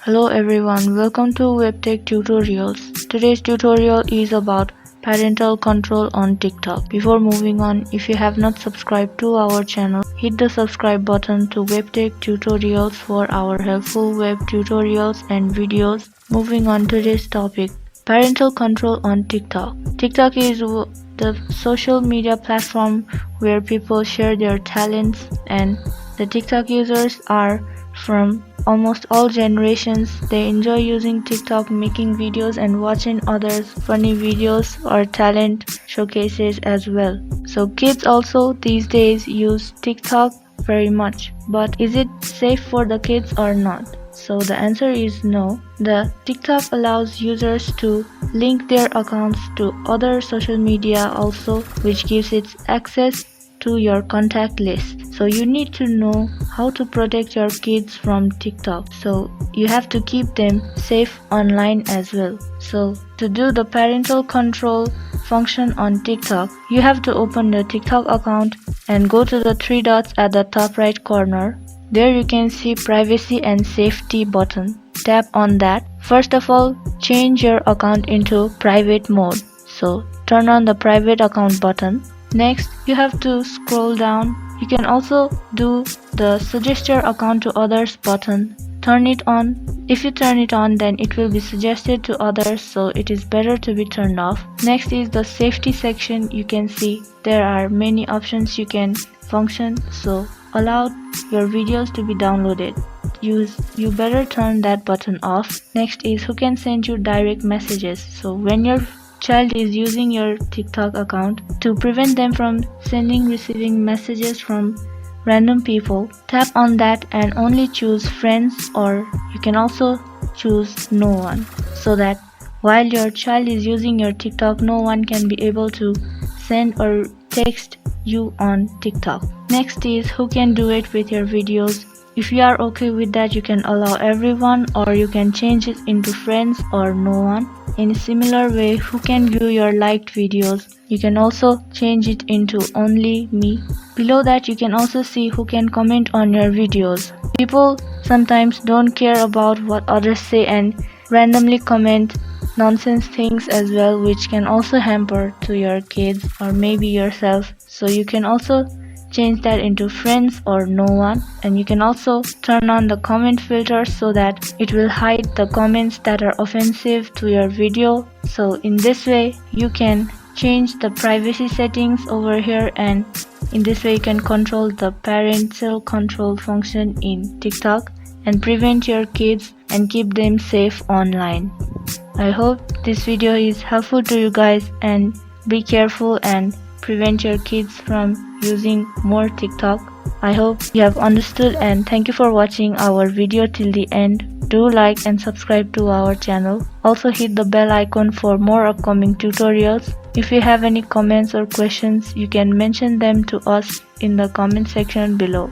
Hello everyone, welcome to WebTech Tutorials. Today's tutorial is about parental control on TikTok. Before moving on, if you have not subscribed to our channel, hit the subscribe button to WebTech Tutorials for our helpful web tutorials and videos. Moving on to today's topic, parental control on TikTok. TikTok is the social media platform where people share their talents, and the TikTok users are from almost all generations. They enjoy using TikTok, making videos and watching others' funny videos or talent showcases as well. So kids also these days use TikTok very much. But is it safe for the kids or not? So the answer is no. The TikTok allows users to link their accounts to other social media also, which gives it access to your contact list. So you need to know how to protect your kids from TikTok. So you have to keep them safe online as well. So to do the parental control function on TikTok, you have to open the TikTok account and go to the three dots at the top right corner. There you can see privacy and safety button. Tap on that. First of all, change your account into private mode. So turn on the private account button. Next, you have to scroll down. You can also do the suggest your account to others button. Turn it on. If you turn it on, then it will be suggested to others, so it is better to be turned off. Next is the safety section. You can see there are many options you can function, so allow your videos to be downloaded. You better turn that button off. Next is who can send you direct messages. So when your child is using your TikTok account, to prevent them from receiving messages from random people, tap on that and only choose friends, or you can also choose no one, so that while your child is using your TikTok, no one can be able to send or text you on TikTok. Next is who can do it with your videos. If you are okay with that, you can allow everyone, or you can change it into friends or no one. In a similar way, who can view your liked videos. You can also change it into only me. Below that, you can also see who can comment on your videos. People sometimes don't care about what others say and randomly comment nonsense things as well, which can also hamper to your kids or maybe yourself. So you can also change that into friends or no one, and you can also turn on the comment filter so that it will hide the comments that are offensive to your video. So in this way you can change the privacy settings over here, and in this way you can control the parental control function in TikTok and prevent your kids and keep them safe online. I hope this video is helpful to you guys, and be careful and prevent your kids from using more TikTok. I hope you have understood, and thank you for watching our video till the end. Do like and subscribe to our channel. Also hit the bell icon for more upcoming tutorials. If you have any comments or questions, you can mention them to us in the comment section below.